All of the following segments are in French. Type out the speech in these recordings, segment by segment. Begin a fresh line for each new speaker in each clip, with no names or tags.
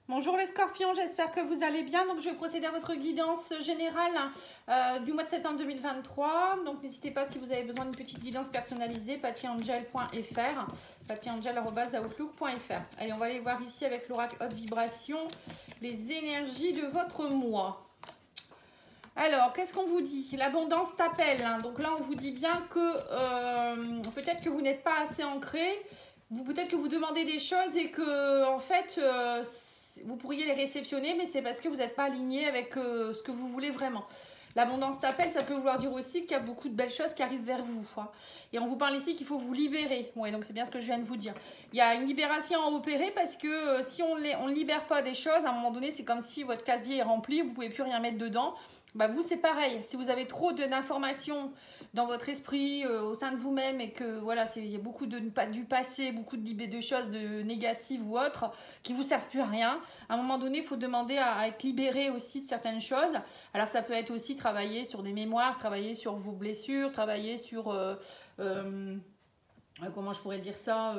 Bonjour les scorpions, j'espère que vous allez bien. Donc je vais procéder à votre guidance générale du mois de septembre 2023. Donc n'hésitez pas si vous avez besoin d'une petite guidance personnalisée, pattyangel.fr, pattyangel@outlook.fr. Allez, on va aller voir ici avec l'oracle haute vibration les énergies de votre mois. Alors, qu'est-ce qu'on vous dit? L'abondance t'appelle. Donc là, on vous dit bien que peut-être que vous n'êtes pas assez ancré. Peut-être que vous demandez des choses et que, en fait, vous pourriez les réceptionner, mais c'est parce que vous n'êtes pas aligné avec ce que vous voulez vraiment. L'abondance t'appelle, ça peut vouloir dire aussi qu'il y a beaucoup de belles choses qui arrivent vers vous. Hein. Et on vous parle ici qu'il faut vous libérer. Ouais, donc c'est bien ce que je viens de vous dire. Il y a une libération à opérer parce que si on ne libère pas des choses, à un moment donné, c'est comme si votre casier est rempli, vous ne pouvez plus rien mettre dedans. Bah vous, c'est pareil. Si vous avez trop d'informations dans votre esprit, au sein de vous-même, et que voilà, il y a beaucoup du passé, beaucoup de choses négatives ou autres qui ne vous servent plus à rien, à un moment donné, il faut demander à être libéré aussi de certaines choses. Alors, ça peut être aussi travailler sur des mémoires, travailler sur vos blessures, travailler sur... comment je pourrais dire ça,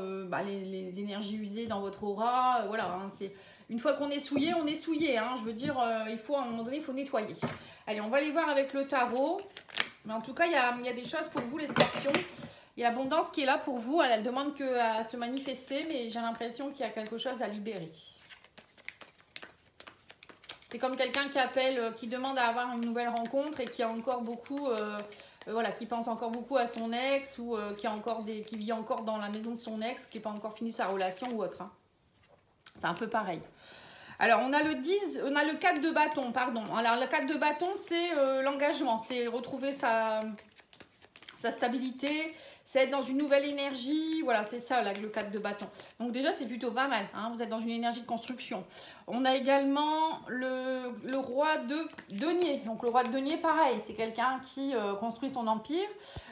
les énergies usées dans votre aura, voilà, hein, c'est... Une fois qu'on est souillé, on est souillé. Hein, je veux dire, il faut à un moment donné, il faut nettoyer. Allez, on va aller voir avec le tarot. Mais en tout cas, il y a des choses pour vous, les scorpions. Il y a l'abondance qui est là pour vous. Elle demande qu'à se manifester, mais j'ai l'impression qu'il y a quelque chose à libérer. C'est comme quelqu'un qui appelle, qui demande à avoir une nouvelle rencontre et qui a encore beaucoup... voilà, qui pense encore beaucoup à son ex ou qui vit encore dans la maison de son ex, qui n'a pas encore fini sa relation ou autre. Hein. C'est un peu pareil. Alors, on a le 4 de bâton, pardon. Alors, le 4 de bâton, c'est l'engagement. C'est retrouver sa stabilité, c'est être dans une nouvelle énergie. Voilà, c'est ça, là, le 4 de bâton. Donc, déjà, c'est plutôt pas mal. Hein, vous êtes dans une énergie de construction. On a également le roi de denier. Donc, le roi de denier, pareil. C'est quelqu'un qui construit son empire.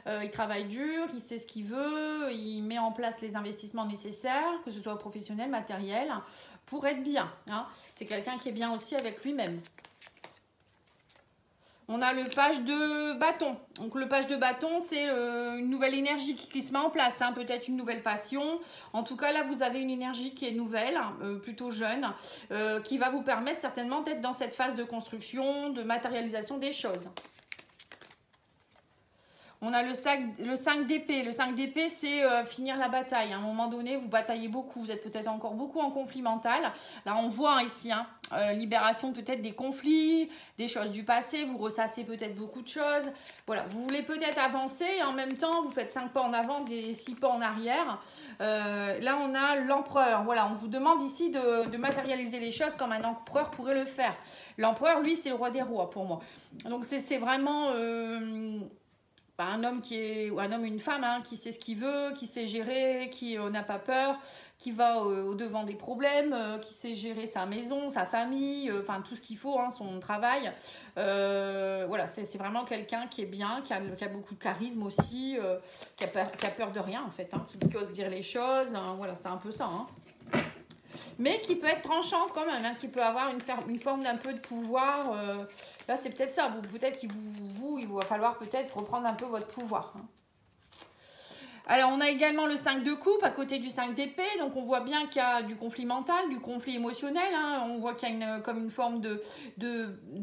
Il travaille dur, il sait ce qu'il veut. Il met en place les investissements nécessaires, que ce soit professionnel, matériel, pour être bien. Hein. C'est quelqu'un qui est bien aussi avec lui-même. On a le page de bâton. Donc le page de bâton, c'est une nouvelle énergie qui se met en place. Hein, peut-être une nouvelle passion. En tout cas, là, vous avez une énergie qui est nouvelle, plutôt jeune, qui va vous permettre certainement d'être dans cette phase de construction, de matérialisation des choses. On a le 5 d'épée. Le 5 d'épée, c'est finir la bataille. À un moment donné, vous bataillez beaucoup. Vous êtes peut-être encore beaucoup en conflit mental. Là, on voit ici, hein, libération peut-être des conflits, des choses du passé. Vous ressassez peut-être beaucoup de choses. Voilà, vous voulez peut-être avancer et en même temps, vous faites 5 pas en avant et 6 pas en arrière. Là, on a l'empereur. Voilà, on vous demande ici de matérialiser les choses comme un empereur pourrait le faire. L'empereur, lui, c'est le roi des rois pour moi. Donc, c'est vraiment... un homme une femme hein, qui sait ce qu'il veut, qui sait gérer, qui n'a pas peur, qui va au devant des problèmes, qui sait gérer sa maison, sa famille, enfin tout ce qu'il faut, hein, son travail. Voilà, c'est vraiment quelqu'un qui est bien, qui a beaucoup de charisme aussi, qui a peur de rien en fait, hein, qui ose dire les choses. Hein, voilà, c'est un peu ça. Hein. Mais qui peut être tranchant quand même, hein, qui peut avoir une forme d'un peu de pouvoir. Là, c'est peut-être ça. Peut-être qu'il il va falloir peut-être reprendre un peu votre pouvoir. Hein. Alors, on a également le 5 de coupe à côté du 5 d'épée. Donc, on voit bien qu'il y a du conflit mental, du conflit émotionnel. Hein. On voit qu'il y a comme une forme de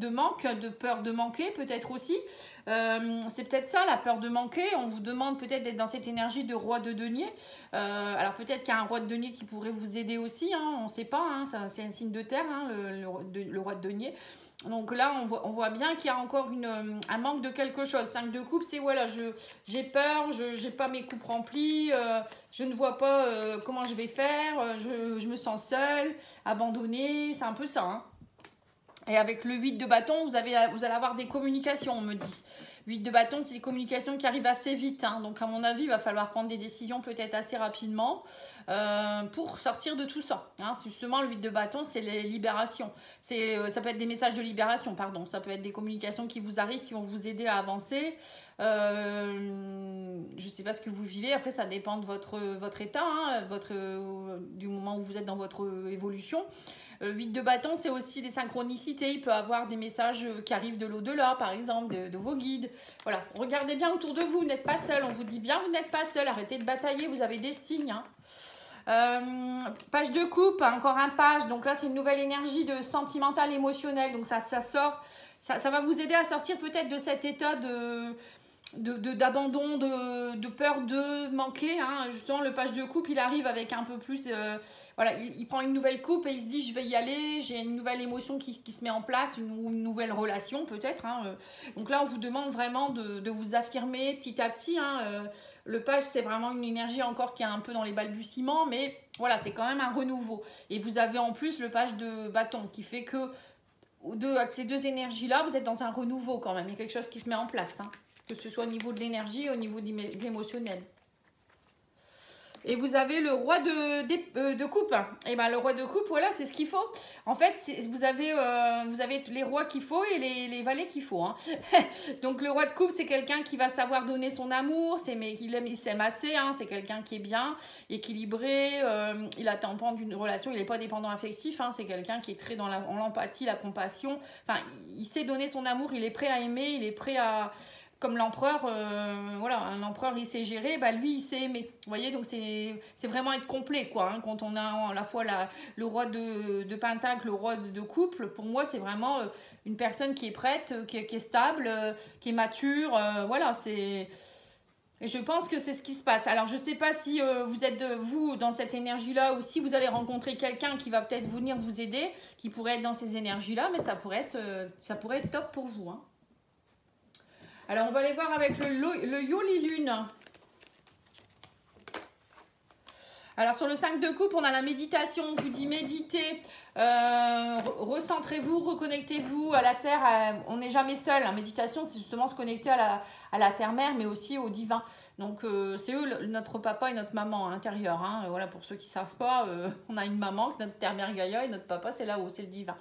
manque, de peur de manquer peut-être aussi. C'est peut-être ça, la peur de manquer. On vous demande peut-être d'être dans cette énergie de roi de denier. Alors, peut-être qu'il y a un roi de denier qui pourrait vous aider aussi. Hein. On ne sait pas. Hein. C'est un signe de terre, hein, le roi de denier. Donc là, on voit bien qu'il y a encore un manque de quelque chose. 5 de coupe, c'est voilà, j'ai peur, je n'ai pas mes coupes remplies, je ne vois pas comment je vais faire, je me sens seule, abandonnée, c'est un peu ça. Hein. Et avec le 8 de bâton, vous allez avoir des communications, on me dit. 8 de bâton, c'est des communications qui arrivent assez vite. Hein. Donc, à mon avis, il va falloir prendre des décisions peut-être assez rapidement pour sortir de tout ça. Hein. Justement, le 8 de bâton, c'est les libérations. Ça peut être des messages de libération, pardon. Ça peut être des communications qui vous arrivent, qui vont vous aider à avancer. Je ne sais pas ce que vous vivez. Après, ça dépend de votre état, hein, du moment où vous êtes dans votre évolution. 8 de bâton, c'est aussi des synchronicités. Il peut y avoir des messages qui arrivent de l'au-delà, par exemple, de vos guides. Voilà, regardez bien autour de vous, vous n'êtes pas seul. On vous dit bien, vous n'êtes pas seul. Arrêtez de batailler, vous avez des signes. Hein. Page de coupe, encore un page. Donc là, c'est une nouvelle énergie de sentimentale, émotionnelle. Donc ça sort. Ça va vous aider à sortir peut-être de cet état d'abandon, de peur de manquer. Hein. Justement, le page de coupe, il arrive avec un peu plus... voilà, il prend une nouvelle coupe et il se dit, je vais y aller. J'ai une nouvelle émotion qui se met en place, une nouvelle relation peut-être. Hein. Donc là, on vous demande vraiment de vous affirmer petit à petit. Hein. Le page, c'est vraiment une énergie encore qui est un peu dans les balbutiements, mais voilà, c'est quand même un renouveau. Et vous avez en plus le page de bâton qui fait que avec ces deux énergies-là, vous êtes dans un renouveau quand même. Il y a quelque chose qui se met en place, hein, que ce soit au niveau de l'énergie, au niveau de l'émotionnel. Et vous avez le roi de coupe. Et ben le roi de coupe, voilà, c'est ce qu'il faut. En fait, vous avez les rois qu'il faut et les valets qu'il faut. Hein. Donc le roi de coupe, c'est quelqu'un qui va savoir donner son amour, il s'aime assez, hein, c'est quelqu'un qui est bien, équilibré, il attend pas d'une relation, il n'est pas dépendant affectif, hein, c'est quelqu'un qui est très dans l'empathie, la compassion. Enfin, il sait donner son amour, il est prêt à aimer, il est prêt à... Comme l'empereur, voilà, un empereur il sait gérer, bah lui il sait aimer. Vous voyez, donc c'est vraiment être complet quoi. Hein, quand on a à la fois le roi de pentacle, le roi de couple, pour moi c'est vraiment une personne qui est prête, qui est stable, qui est mature. Voilà, c'est. Et je pense que c'est ce qui se passe. Alors je sais pas si vous êtes vous dans cette énergie-là ou si vous allez rencontrer quelqu'un qui va peut-être venir vous aider, qui pourrait être dans ces énergies-là, mais ça pourrait être top pour vous. Hein. Alors, on va aller voir avec le Yoli Lune. Alors, sur le 5 de coupe, on a la méditation. On vous dit méditez, recentrez-vous, reconnectez-vous à la terre. On n'est jamais seul. La méditation, c'est justement se connecter à la terre-mère, mais aussi au divin. Donc, c'est eux, notre papa et notre maman intérieure. Hein. Voilà, pour ceux qui ne savent pas, on a une maman, notre terre-mère Gaïa, et notre papa, c'est là-haut, c'est le divin.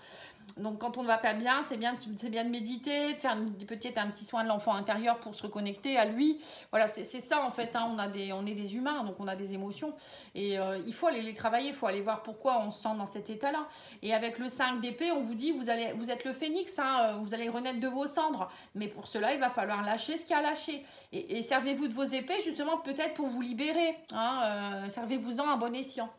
Donc quand on ne va pas bien, c'est bien de méditer, de faire peut-être un petit soin de l'enfant intérieur pour se reconnecter à lui. Voilà, c'est ça en fait, hein. On est des humains, donc on a des émotions. Et il faut aller les travailler, il faut aller voir pourquoi on se sent dans cet état-là. Et avec le 5 d'épée, on vous dit, vous êtes le phénix, hein, vous allez renaître de vos cendres. Mais pour cela, il va falloir lâcher ce qu'il y a à lâcher. Et servez-vous de vos épées justement peut-être pour vous libérer. Hein, servez-vous-en à bon escient.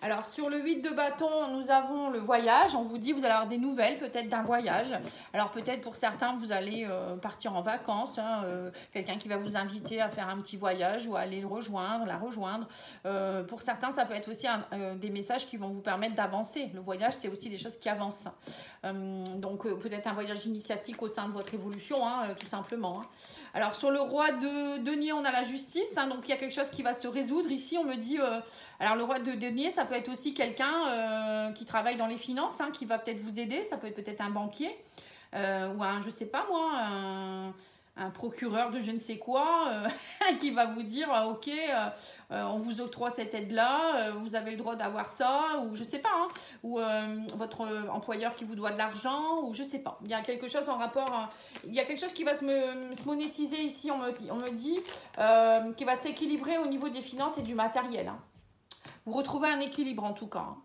Alors, sur le 8 de bâton, nous avons le voyage. On vous dit, vous allez avoir des nouvelles, peut-être d'un voyage. Alors, peut-être pour certains, vous allez partir en vacances. Hein, quelqu'un qui va vous inviter à faire un petit voyage ou à aller le rejoindre, la rejoindre. Pour certains, ça peut être aussi des messages qui vont vous permettre d'avancer. Le voyage, c'est aussi des choses qui avancent. Donc, peut-être un voyage initiatique au sein de votre évolution, hein, tout simplement. Hein. Alors, sur le roi de denier, on a la justice. Hein, donc, il y a quelque chose qui va se résoudre. Ici, on me dit... alors, le roi de denier, ça peut être aussi quelqu'un qui travaille dans les finances, hein, qui va peut-être vous aider. Ça peut être peut-être un banquier ou un, je sais pas moi, un procureur de je ne sais quoi qui va vous dire ok, on vous octroie cette aide-là, vous avez le droit d'avoir ça, ou je sais pas, hein, ou votre employeur qui vous doit de l'argent, ou je sais pas. Il y a quelque chose en rapport, il y a quelque chose qui va se monétiser ici, on me dit, qui va s'équilibrer au niveau des finances et du matériel. Hein. Vous retrouvez un équilibre en tout cas. Hein.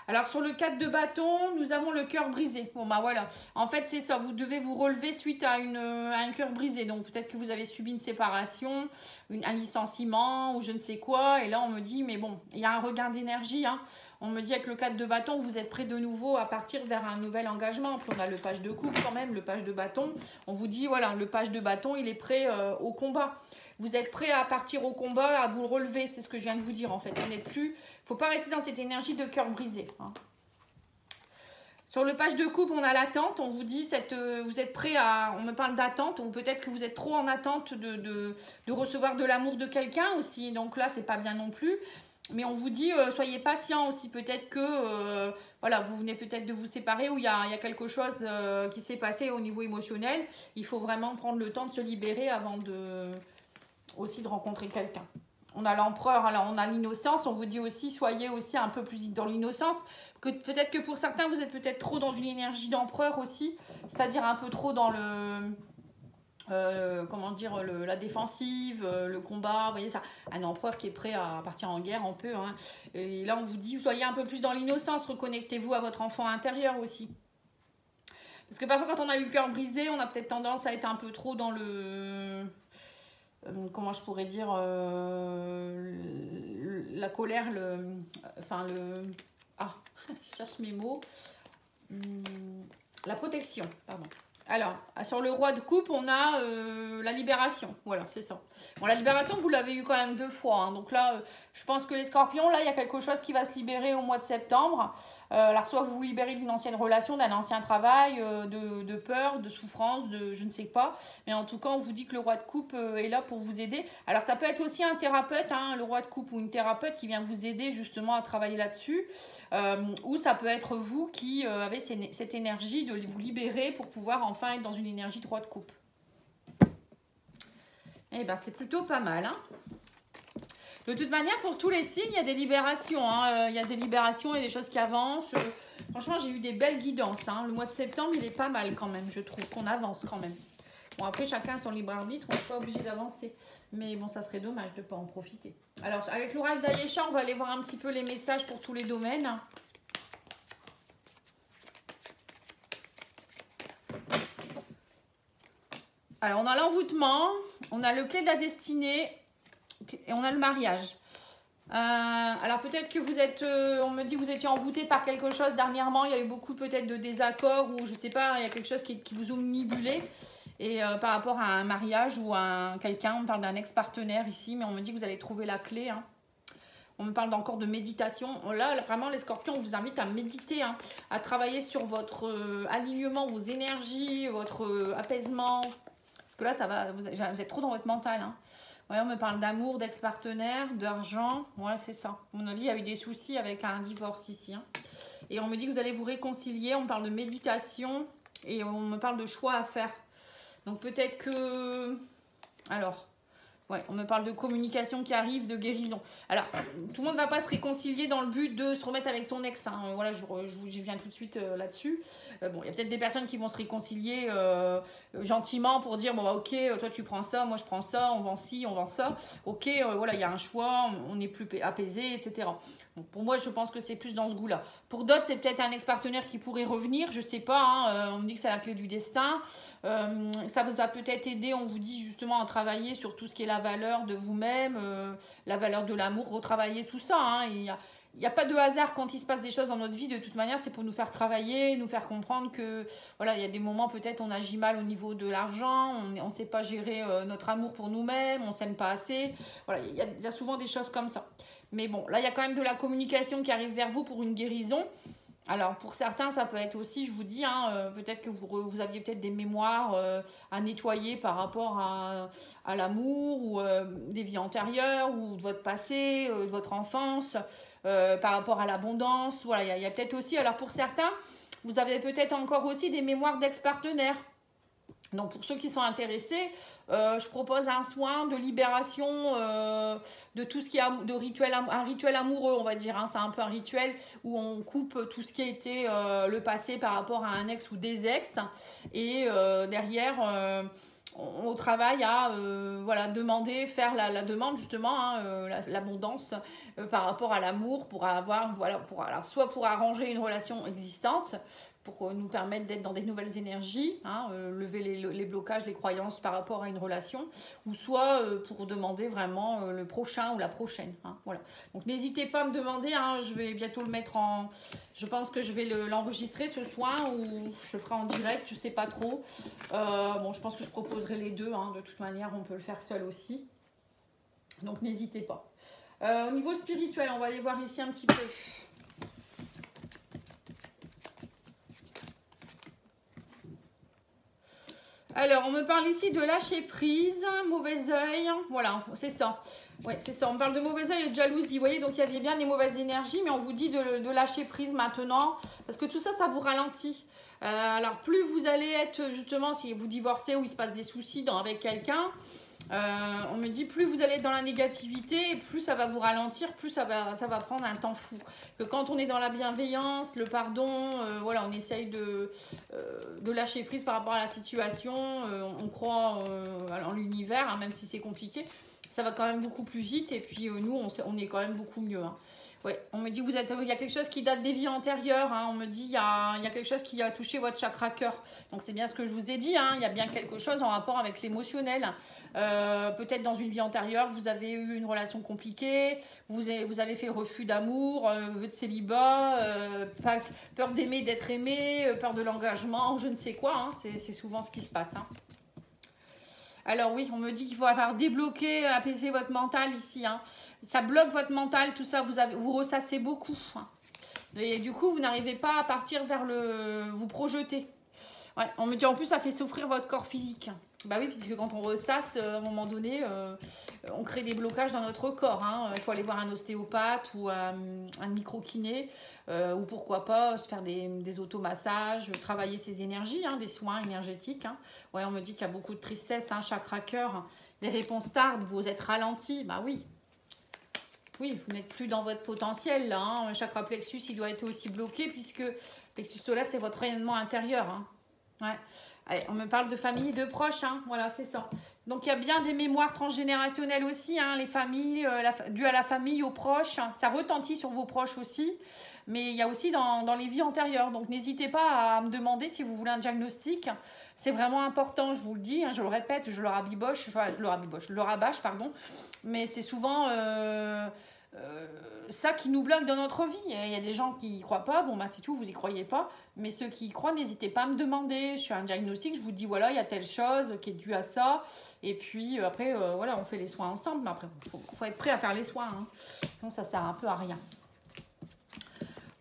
Alors sur le 4 de bâton, nous avons le cœur brisé. Bon bah voilà, en fait c'est ça, vous devez vous relever suite à un cœur brisé. Donc peut-être que vous avez subi une séparation, un licenciement ou je ne sais quoi. Et là on me dit, mais bon, il y a un regain d'énergie. Hein. On me dit avec le 4 de bâton, vous êtes prêt de nouveau à partir vers un nouvel engagement. Puis on a le page de coupe quand même, le page de bâton. On vous dit, voilà, le page de bâton, il est prêt au combat. Vous êtes prêt à partir au combat, à vous relever. C'est ce que je viens de vous dire en fait. On n'est plus... Il ne faut pas rester dans cette énergie de cœur brisé. Hein. Sur le page de coupe, on a l'attente. On vous dit, vous êtes prêt à... On me parle d'attente. Ou peut-être que vous êtes trop en attente de recevoir de l'amour de quelqu'un aussi. Donc là, c'est pas bien non plus. Mais on vous dit, soyez patient aussi. Peut-être que voilà, vous venez peut-être de vous séparer ou il y a quelque chose qui s'est passé au niveau émotionnel. Il faut vraiment prendre le temps de se libérer avant aussi de rencontrer quelqu'un. On a l'empereur, alors on a l'innocence, on vous dit aussi, soyez aussi un peu plus dans l'innocence. Peut-être que pour certains, vous êtes peut-être trop dans une énergie d'empereur aussi, c'est-à-dire un peu trop dans comment dire, la défensive, le combat, vous voyez ça, un empereur qui est prêt à partir en guerre, on peut. Hein. Et là, on vous dit, soyez un peu plus dans l'innocence, reconnectez-vous à votre enfant intérieur aussi. Parce que parfois, quand on a eu le cœur brisé, on a peut-être tendance à être un peu trop dans le... comment je pourrais dire, la colère, ah, je cherche mes mots, la protection, pardon. Alors, sur le roi de coupe, on a la libération. Voilà, c'est ça. Bon, la libération, vous l'avez eu quand même 2 fois. Hein. Donc là, je pense que les scorpions, là, il y a quelque chose qui va se libérer au mois de septembre. Alors, soit vous vous libérez d'une ancienne relation, d'un ancien travail, de peur, de souffrance, de je ne sais pas. Mais en tout cas, on vous dit que le roi de coupe est là pour vous aider. Alors, ça peut être aussi un thérapeute, hein, le roi de coupe ou une thérapeute qui vient vous aider justement à travailler là-dessus. Ou ça peut être vous qui avez cette énergie de vous libérer pour pouvoir enfin être dans une énergie de roi de coupe. Eh bien, c'est plutôt pas mal. Hein. De toute manière, pour tous les signes, il y a des libérations. Hein. Il y a des libérations et des choses qui avancent. Franchement, j'ai eu des belles guidances. Hein. Le mois de septembre, il est pas mal quand même, je trouve, qu'on avance quand même. Bon, après, chacun a son libre arbitre, on n'est pas obligé d'avancer. Mais bon, ça serait dommage de ne pas en profiter. Alors, avec l'oracle d'Ayesha, on va aller voir un petit peu les messages pour tous les domaines. Alors, on a l'envoûtement, on a le clé de la destinée et on a le mariage. Alors, peut-être que vous êtes, on me dit que vous étiez envoûté par quelque chose dernièrement. Il y a eu beaucoup peut-être de désaccords ou je ne sais pas, il y a quelque chose qui vous a omnibulé. Et par rapport à un mariage ou à quelqu'un, on parle d'un ex-partenaire ici, mais on me dit que vous allez trouver la clé. Hein. On me parle encore de méditation. Là, vraiment, les scorpions, on vous invite à méditer, hein, à travailler sur votre alignement, vos énergies, votre apaisement. Parce que là, ça va, vous êtes trop dans votre mental. Hein. Ouais, on me parle d'amour, d'ex-partenaire, d'argent. Ouais, c'est ça. À mon avis, il y a eu des soucis avec un divorce ici. Hein. Et on me dit que vous allez vous réconcilier. On me parle de méditation et on me parle de choix à faire. Donc peut-être que... Alors, ouais, on me parle de communication qui arrive, de guérison. Alors, tout le monde ne va pas se réconcilier dans le but de se remettre avec son ex. Hein. Voilà, je viens tout de suite là-dessus. Bon, il y a peut-être des personnes qui vont se réconcilier gentiment pour dire, bon, bah, ok, toi tu prends ça, moi je prends ça, on vend ci, on vend ça. Ok, voilà, il y a un choix, on est plus apaisé, etc. Bon, pour moi, je pense que c'est plus dans ce goût-là. Pour d'autres, c'est peut-être un ex-partenaire qui pourrait revenir, je sais pas. Hein, on me dit que c'est la clé du destin. Ça vous a peut-être aidé, on vous dit justement à travailler sur tout ce qui est la valeur de vous-même, la valeur de l'amour, retravailler tout ça. Hein. Il n'y a pas de hasard quand il se passe des choses dans notre vie. De toute manière, c'est pour nous faire travailler, nous faire comprendre que voilà, il y a des moments peut-être on agit mal au niveau de l'argent, on ne sait pas gérer notre amour pour nous-mêmes, on ne s'aime pas assez. Voilà, il y a souvent des choses comme ça. Mais bon, là, il y a quand même de la communication qui arrive vers vous pour une guérison. Alors, pour certains, ça peut être aussi, je vous dis, hein, peut-être que vous aviez peut-être des mémoires à nettoyer par rapport à l'amour ou des vies antérieures ou de votre passé, de votre enfance, par rapport à l'abondance. Voilà, il y a peut-être aussi, alors pour certains, vous avez peut-être encore aussi des mémoires d'ex-partenaires. Donc, pour ceux qui sont intéressés, je propose un soin de libération de tout ce qui est de rituel, un rituel amoureux, on va dire. Hein. C'est un peu un rituel où on coupe tout ce qui a été le passé par rapport à un ex ou des ex. Et derrière, on travaille à voilà, demander, faire la demande justement, hein, l'abondance par rapport à l'amour pour avoir, voilà, alors soit pour arranger une relation existante, pour nous permettre d'être dans des nouvelles énergies, hein, lever les blocages, les croyances par rapport à une relation, ou soit pour demander vraiment le prochain ou la prochaine. Hein, voilà. Donc n'hésitez pas à me demander, hein, je vais bientôt le mettre en... Je pense que je vais l'enregistrer ce soir, ou je le ferai en direct, je ne sais pas trop. Bon, je pense que je proposerai les deux, hein, de toute manière, on peut le faire seul aussi. Donc n'hésitez pas. Au niveau spirituel, on va aller voir ici un petit peu... Alors, on me parle ici de lâcher prise, mauvais œil, voilà, c'est ça. Oui, c'est ça, on parle de mauvais œil et de jalousie, vous voyez, donc il y avait bien des mauvaises énergies, mais on vous dit de lâcher prise maintenant, parce que tout ça, ça vous ralentit. Alors, plus vous allez être, justement, si vous divorcez ou il se passe des soucis avec quelqu'un, on me dit plus vous allez être dans la négativité, plus ça va vous ralentir, plus ça va prendre un temps fou. Que quand on est dans la bienveillance, le pardon, voilà, on essaye de lâcher prise par rapport à la situation, on croit en l'univers, hein, même si c'est compliqué, ça va quand même beaucoup plus vite et puis nous on est quand même beaucoup mieux. Hein. Ouais, on me dit que il y a quelque chose qui date des vies antérieures. Hein. On me dit il y a quelque chose qui a touché votre chakra cœur. Donc c'est bien ce que je vous ai dit. Hein. Il y a bien quelque chose en rapport avec l'émotionnel. Peut-être dans une vie antérieure, vous avez eu une relation compliquée, vous avez fait le refus d'amour, vœu de célibat, peur d'aimer, d'être aimé, peur de l'engagement, je ne sais quoi. Hein. C'est souvent ce qui se passe. Hein. Alors oui, on me dit qu'il faut avoir débloqué, apaiser votre mental ici. Hein. Ça bloque votre mental, tout ça, vous ressassez beaucoup. Hein. Et du coup, vous n'arrivez pas à partir vers vous projeter. Ouais, on me dit en plus, ça fait souffrir votre corps physique. Bah oui, puisque quand on ressasse, à un moment donné, on crée des blocages dans notre corps. Hein. Il faut aller voir un ostéopathe ou un micro-kiné, ou pourquoi pas se faire des automassages, travailler ses énergies, hein, des soins énergétiques. Hein. Ouais, on me dit qu'il y a beaucoup de tristesse, hein, chakra cœur, les réponses tardent, vous êtes ralenti. Bah oui. Oui, vous n'êtes plus dans votre potentiel là. Hein. Le chakra plexus, il doit être aussi bloqué puisque plexus solaire, c'est votre rayonnement intérieur. Hein. Ouais. Allez, on me parle de famille et de proches, hein. Voilà, c'est ça. Donc, il y a bien des mémoires transgénérationnelles aussi, hein, les familles, dues à la famille, aux proches. Ça retentit sur vos proches aussi, mais il y a aussi dans les vies antérieures. Donc, n'hésitez pas à me demander si vous voulez un diagnostic. C'est vraiment important, je vous le dis, hein, je le répète, je le rabiboche, je le rabâche, pardon. Mais c'est souvent... ça qui nous bloque dans notre vie. Il y a des gens qui n'y croient pas, bon bah c'est tout, vous n'y croyez pas, mais ceux qui y croient, n'hésitez pas à me demander. Je fais un diagnostic, je vous dis voilà, il y a telle chose qui est due à ça, et puis après voilà, on fait les soins ensemble, mais après faut être prêt à faire les soins, hein. Sinon ça sert un peu à rien.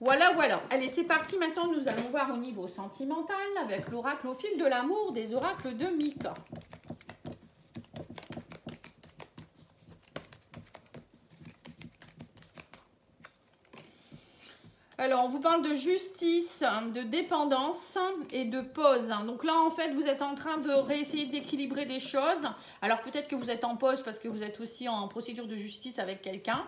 Voilà, voilà. Allez, c'est parti. Maintenant, nous allons voir au niveau sentimental avec l'oracle au fil de l'amour des oracles de Mika. Alors, on vous parle de justice, de dépendance et de pause. Donc là, en fait, vous êtes en train de réessayer d'équilibrer des choses. Alors, peut-être que vous êtes en pause parce que vous êtes aussi en procédure de justice avec quelqu'un.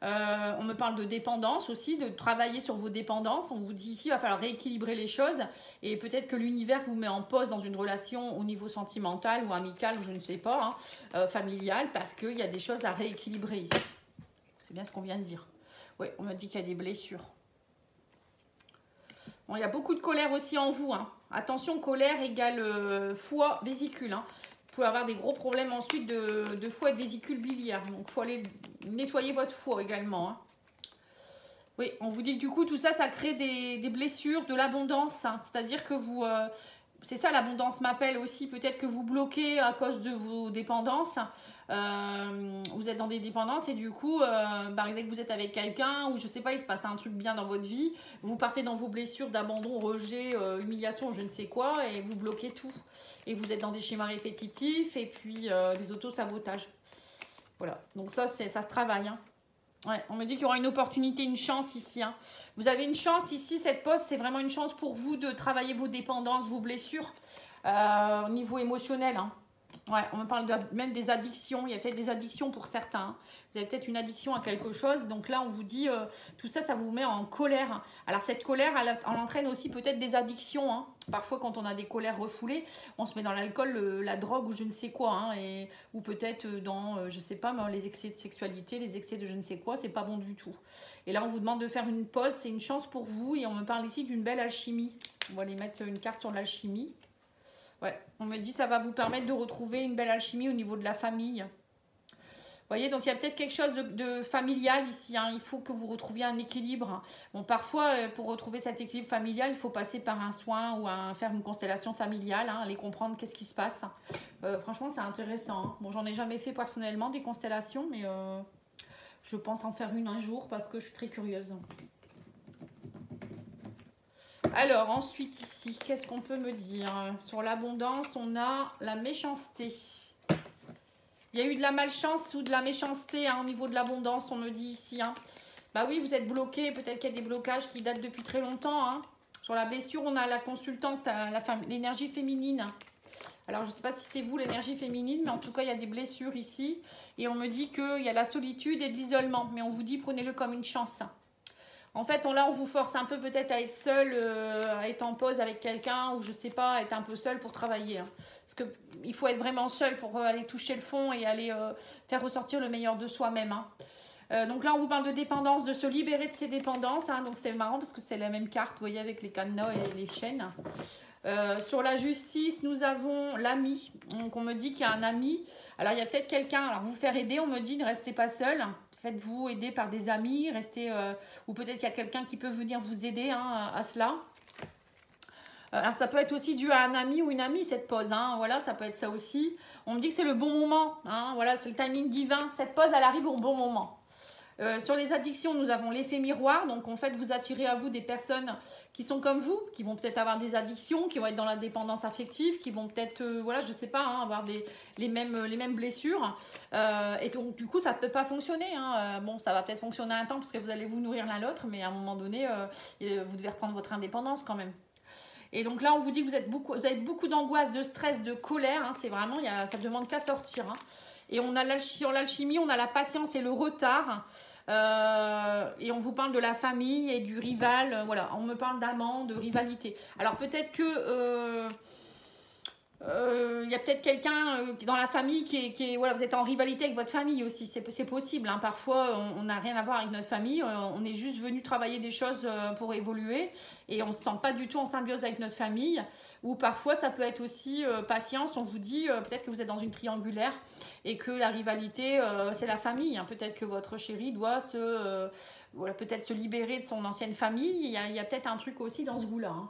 On me parle de dépendance aussi, de travailler sur vos dépendances. On vous dit ici, il va falloir rééquilibrer les choses. Et peut-être que l'univers vous met en pause dans une relation au niveau sentimental ou amical, ou je ne sais pas, hein, familial, parce qu'il y a des choses à rééquilibrer ici. C'est bien ce qu'on vient de dire. Oui, on m'a dit qu'il y a des blessures. Bon, il y a beaucoup de colère aussi en vous. Hein. Attention, colère égale foie, vésicule. Hein. Vous pouvez avoir des gros problèmes ensuite de foie et de vésicule biliaire. Donc, il faut aller nettoyer votre foie également. Hein. Oui, on vous dit que du coup, tout ça, ça crée des blessures, de l'abondance. Hein. C'est-à-dire que vous... c'est ça, l'abondance m'appelle aussi. Peut-être que vous bloquez à cause de vos dépendances. Vous êtes dans des dépendances et du coup, dès que vous êtes avec quelqu'un ou je sais pas, il se passe un truc bien dans votre vie, vous partez dans vos blessures d'abandon, rejet, humiliation, je ne sais quoi, et vous bloquez tout. Et vous êtes dans des schémas répétitifs et puis des auto-sabotages. Voilà, donc ça se travaille. Hein. Ouais, on me dit qu'il y aura une opportunité, une chance ici. Hein. Vous avez une chance ici, cette pause, c'est vraiment une chance pour vous de travailler vos dépendances, vos blessures au niveau émotionnel. Hein. Ouais, on me parle même des addictions. Il y a peut-être des addictions pour certains. Hein. Vous avez peut-être une addiction à quelque chose. Donc là, on vous dit, tout ça, ça vous met en colère. Alors cette colère, elle entraîne aussi peut-être des addictions. Hein. Parfois, quand on a des colères refoulées, on se met dans l'alcool, la drogue ou je ne sais quoi. Hein, ou peut-être dans, je ne sais pas, les excès de sexualité, les excès de je ne sais quoi. C'est pas bon du tout. Et là, on vous demande de faire une pause. C'est une chance pour vous. Et on me parle ici d'une belle alchimie. On va aller mettre une carte sur l'alchimie. Ouais, on me dit que ça va vous permettre de retrouver une belle alchimie au niveau de la famille. Vous voyez, donc il y a peut-être quelque chose de familial ici. Hein. Il faut que vous retrouviez un équilibre. Bon, parfois, pour retrouver cet équilibre familial, il faut passer par un soin ou faire une constellation familiale, hein, aller comprendre qu'est-ce qui se passe. Franchement, c'est intéressant. Hein. Bon, j'en ai jamais fait personnellement des constellations, mais je pense en faire une un jour parce que je suis très curieuse. Alors, ensuite, ici, qu'est-ce qu'on peut me dire? Sur l'abondance, on a la méchanceté. Il y a eu de la malchance ou de la méchanceté hein, au niveau de l'abondance, on me dit ici. Hein. Bah oui, vous êtes bloqué. Peut-être qu'il y a des blocages qui datent depuis très longtemps. Hein. Sur la blessure, on a la consultante, l'énergie féminine. Alors, je ne sais pas si c'est vous, l'énergie féminine, mais en tout cas, il y a des blessures ici. Et on me dit qu'il y a la solitude et de l'isolement. Mais on vous dit, prenez-le comme une chance. En fait, là, on vous force un peu peut-être à être seul, à être en pause avec quelqu'un, ou je sais pas, être un peu seul pour travailler. Hein. Parce qu'il faut être vraiment seul pour aller toucher le fond et aller faire ressortir le meilleur de soi-même. Hein. Donc là, on vous parle de dépendance, de se libérer de ses dépendances. Hein, donc c'est marrant parce que c'est la même carte, vous voyez, avec les cadenas et les chaînes. Sur la justice, nous avons l'ami. Donc on me dit qu'il y a un ami. Alors il y a peut-être quelqu'un, alors vous faire aider, on me dit ne restez pas seul. Faites-vous aider par des amis, restez, ou peut-être qu'il y a quelqu'un qui peut venir vous aider hein, à cela. Alors ça peut être aussi dû à un ami ou une amie cette pause, hein, voilà, ça peut être ça aussi. On me dit que c'est le bon moment, hein, voilà, c'est le timing divin. Cette pause, elle arrive au bon moment. Sur les addictions, nous avons l'effet miroir. Donc, en fait, vous attirez à vous des personnes qui sont comme vous, qui vont peut-être avoir des addictions, qui vont être dans la dépendance affective, qui vont peut-être, voilà, je sais pas, hein, avoir les mêmes blessures. Et donc, du coup, ça ne peut pas fonctionner. Hein. Bon, ça va peut-être fonctionner un temps parce que vous allez vous nourrir l'un l'autre, mais à un moment donné, vous devez reprendre votre indépendance quand même. Et donc là, on vous dit que vous avez beaucoup d'angoisse, de stress, de colère. Hein. C'est vraiment, ça ne demande qu'à sortir. Hein. Et on a sur l'alchimie, on a la patience et le retard. Et on vous parle de la famille et du rival. Voilà, on me parle d'amant, de rivalité. Alors peut-être que y a peut-être quelqu'un dans la famille qui est voilà, vous êtes en rivalité avec votre famille aussi, c'est possible, hein. Parfois on n'a rien à voir avec notre famille, on est juste venu travailler des choses pour évoluer et on ne se sent pas du tout en symbiose avec notre famille, ou parfois ça peut être aussi patience, on vous dit peut-être que vous êtes dans une triangulaire et que la rivalité c'est la famille, hein. Peut-être que votre chéri doit voilà, peut-être se libérer de son ancienne famille, il y a peut-être un truc aussi dans ce goût-là, hein.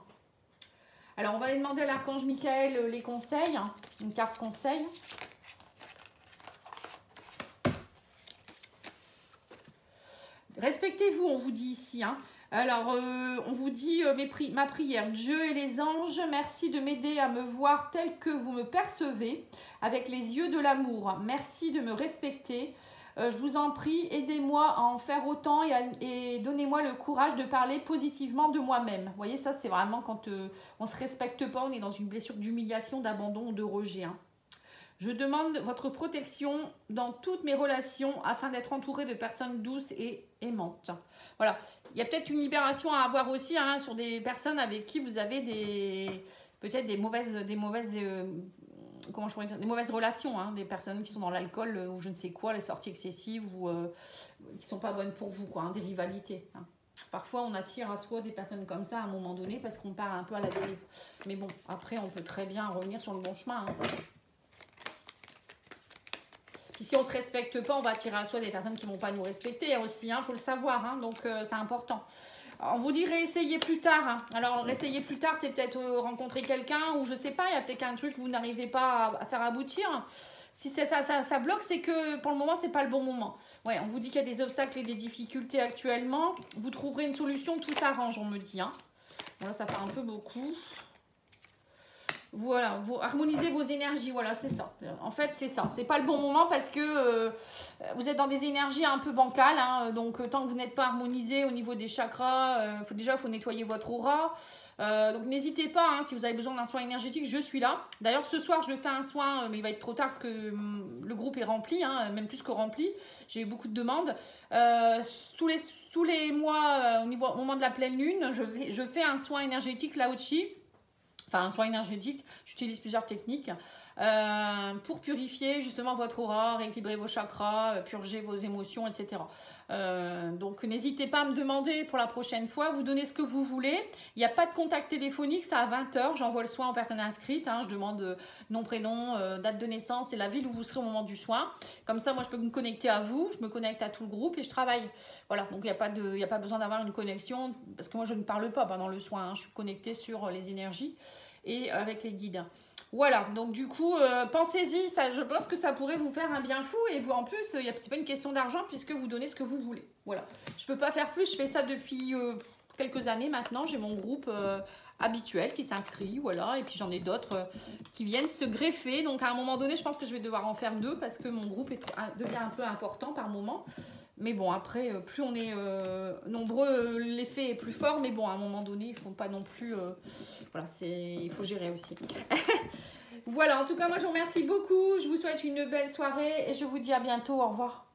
Alors, on va aller demander à l'archange Michael les conseils, hein, une carte conseil. Respectez-vous, on vous dit ici. Hein. Alors, on vous dit ma prière. Dieu et les anges, merci de m'aider à me voir tel que vous me percevez, avec les yeux de l'amour. Merci de me respecter. Je vous en prie, aidez-moi à en faire autant et donnez-moi le courage de parler positivement de moi-même. Vous voyez, ça c'est vraiment quand on ne se respecte pas, on est dans une blessure d'humiliation, d'abandon ou de rejet. Hein. Je demande votre protection dans toutes mes relations afin d'être entourée de personnes douces et aimantes. Voilà, il y a peut-être une libération à avoir aussi hein, sur des personnes avec qui vous avez peut-être des mauvaises comment je pourrais dire, des mauvaises relations, hein, des personnes qui sont dans l'alcool ou je ne sais quoi, les sorties excessives ou qui sont pas bonnes pour vous, quoi, hein, des rivalités. Hein. Parfois, on attire à soi des personnes comme ça à un moment donné parce qu'on part un peu à la dérive. Mais bon, après, on peut très bien revenir sur le bon chemin. Hein. Puis si on ne se respecte pas, on va attirer à soi des personnes qui ne vont pas nous respecter aussi, il faut le savoir, hein, donc c'est important. On vous dit réessayer plus tard. Hein. Alors, réessayer plus tard, c'est peut-être rencontrer quelqu'un ou je sais pas, il y a peut-être un truc que vous n'arrivez pas à faire aboutir. Si ça bloque, c'est que pour le moment, c'est pas le bon moment. Ouais, on vous dit qu'il y a des obstacles et des difficultés actuellement. Vous trouverez une solution, tout s'arrange, on me dit. Hein. Bon, là, ça fait un peu beaucoup. Voilà, vous harmonisez vos énergies, voilà, c'est ça. En fait, c'est ça. C'est pas le bon moment parce que vous êtes dans des énergies un peu bancales. Hein, donc, tant que vous n'êtes pas harmonisé au niveau des chakras, il faut nettoyer votre aura. Donc, n'hésitez pas, hein, si vous avez besoin d'un soin énergétique, je suis là. D'ailleurs, ce soir, je fais un soin, mais il va être trop tard parce que le groupe est rempli, hein, même plus que rempli. J'ai eu beaucoup de demandes. Tous les mois, au moment de la pleine lune, je fais un soin énergétique Lao-Chi. Enfin, un soin énergétique, j'utilise plusieurs techniques pour purifier justement votre aura, rééquilibrer vos chakras, purger vos émotions, etc. Donc, n'hésitez pas à me demander pour la prochaine fois, vous donnez ce que vous voulez. Il n'y a pas de contact téléphonique, c'est à 20 h. J'envoie le soin aux personnes inscrites. Hein, je demande nom, prénom, date de naissance et la ville où vous serez au moment du soin. Comme ça, moi, je peux me connecter à vous, je me connecte à tout le groupe et je travaille. Voilà, donc il n'y a pas besoin d'avoir une connexion parce que moi, je ne parle pas pendant le soin. Hein, je suis connectée sur les énergies et avec les guides. Voilà, donc du coup, pensez-y, je pense que ça pourrait vous faire un bien fou. Et vous, en plus, c'est pas une question d'argent puisque vous donnez ce que vous voulez. Voilà, je peux pas faire plus, je fais ça depuis quelques années maintenant. J'ai mon groupe habituel qui s'inscrit, voilà. Et puis j'en ai d'autres qui viennent se greffer. Donc à un moment donné, je pense que je vais devoir en faire 2 parce que mon groupe devient un peu important par moment. Mais bon, après, plus on est nombreux, l'effet est plus fort. Mais bon, à un moment donné, il ne faut pas non plus... voilà, il faut gérer aussi. Voilà, en tout cas, moi, je vous remercie beaucoup. Je vous souhaite une belle soirée et je vous dis à bientôt. Au revoir.